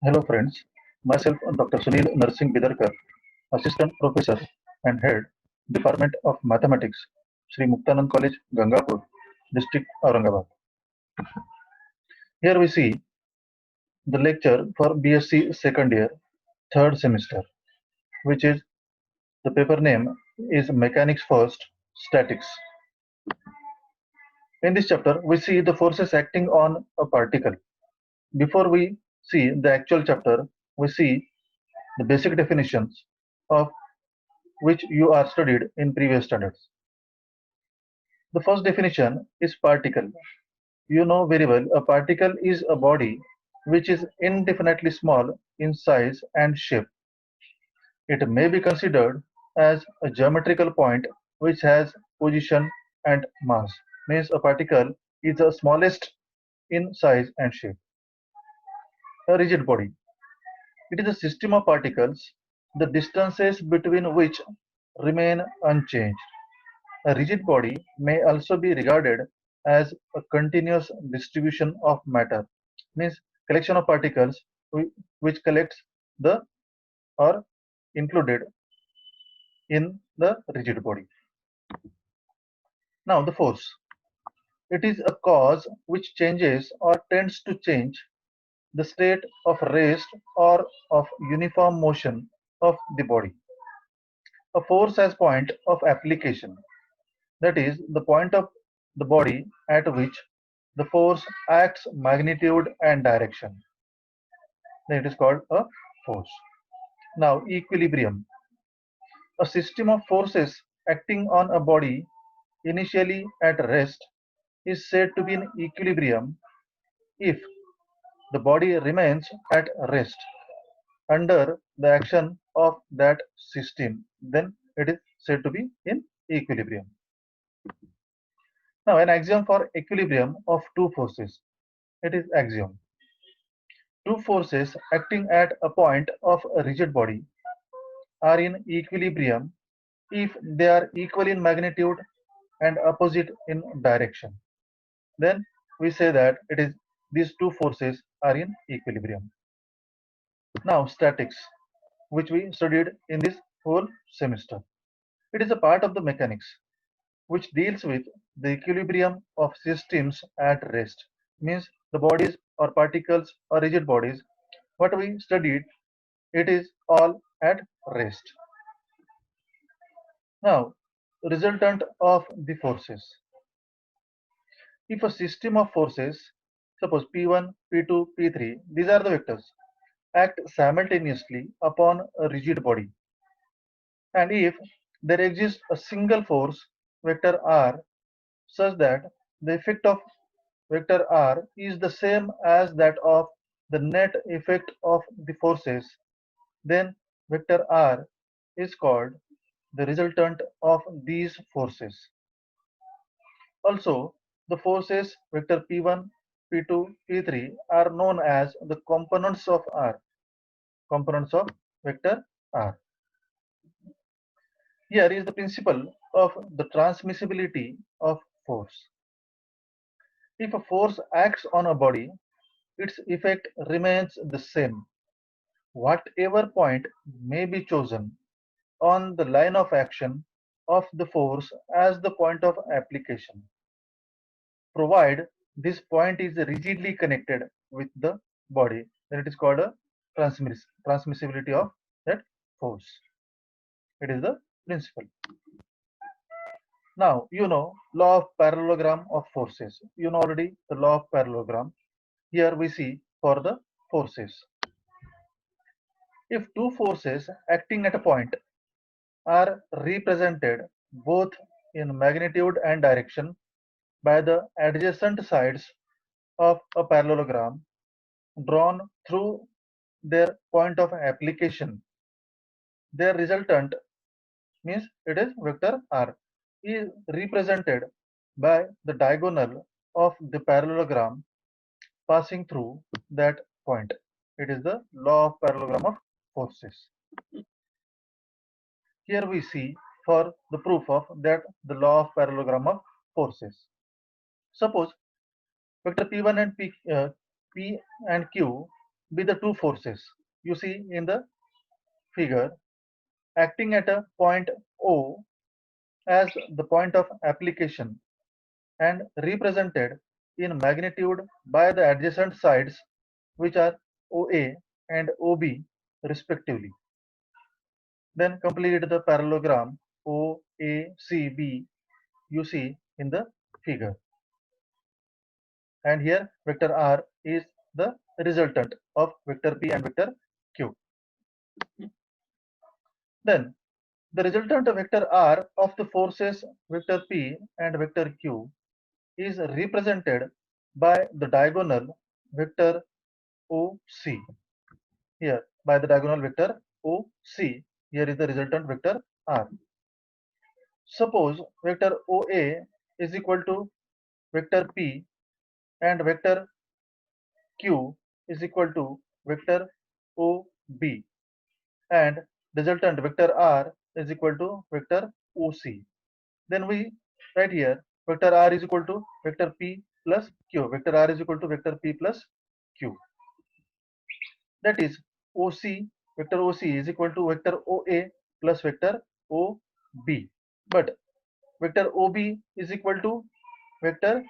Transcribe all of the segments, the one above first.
Hello friends, myself Dr. Sunil Narsingh Bidarkar, Assistant Professor and Head, Department of Mathematics, Sri Muktanand College, Gangapur, District Aurangabad. Here we see the lecture for BSc second year, third semester, which is the paper name is Mechanics First, Statics. In this chapter, we see the forces acting on a particle. Before we see the actual chapter, we see the basic definitions of which you are studied in previous standards. The first definition is particle. You know very well a particle is a body which is indefinitely small in size and shape. It may be considered as a geometrical point which has position and mass. Means a particle is the smallest in size and shape. A rigid body. It is a system of particles, the distances between which remain unchanged. A rigid body may also be regarded as a continuous distribution of matter, means collection of particles which collects the or included in the rigid body. Now the force. It is a cause which changes or tends to change the state of rest or of uniform motion of the body. A force as point of application, that is the point of the body at which the force acts magnitude and direction. Then it is called a force. Now equilibrium. A system of forces acting on a body initially at rest is said to be in equilibrium if the body remains at rest under the action of that system. Then it is said to be in equilibrium. Now an axiom for equilibrium of two forces. It is axiom. Two forces acting at a point of a rigid body are in equilibrium if they are equal in magnitude and opposite in direction. Then we say that it is these two forces are in equilibrium. Now statics, which we studied in this whole semester. It is a part of the mechanics which deals with the equilibrium of systems at rest. Means the bodies or particles or rigid bodies, what we studied, it is all at rest. Now, resultant of the forces. If a system of forces, suppose P1, P2, P3, these are the vectors, act simultaneously upon a rigid body, and if there exists a single force, vector R, such that the effect of vector R is the same as that of the net effect of the forces, then vector R is called the resultant of these forces. Also, the forces vector P1, P2, P3 are known as the components of R, components of vector R. Here is the principle of the transmissibility of force. If a force acts on a body, its effect remains the same, whatever point may be chosen on the line of action of the force as the point of application, provide this point is rigidly connected with the body, then it is called a transmissibility of that force. It is the principle. Now you know law of parallelogram of forces. You know already the law of parallelogram. Here we see for the forces. If two forces acting at a point are represented both in magnitude and direction by the adjacent sides of a parallelogram drawn through their point of application, their resultant, means it is vector R, is represented by the diagonal of the parallelogram passing through that point. It is the law of parallelogram of forces. Here we see for the proof of that the law of parallelogram of forces. Suppose vector P1 and P and Q, be the two forces you see in the figure acting at a point O as the point of application and represented in magnitude by the adjacent sides which are OA and OB respectively. Then complete the parallelogram OACB you see in the figure. And here vector R is the resultant of vector P and vector Q. Then the resultant vector R of the forces vector P and vector Q is represented by the diagonal vector OC. Here, by the diagonal vector OC, here is the resultant vector R. Suppose vector OA is equal to vector P and vector Q is equal to vector OB and resultant vector R is equal to vector OC. Then we write here vector R is equal to vector P plus Q. Vector R is equal to vector P plus Q. That is OC, vector OC is equal to vector OA plus vector OB. But vector OB is equal to vector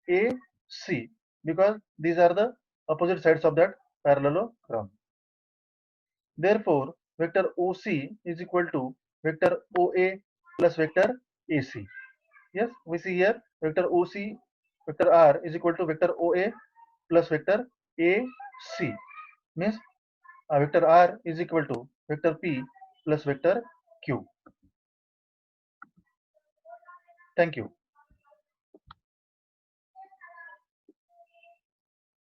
AC because these are the opposite sides of that parallelogram. Therefore, vector OC is equal to vector OA plus vector AC. Yes, we see here vector OC, vector R is equal to vector OA plus vector AC. Means vector R is equal to vector P plus vector Q. Thank you.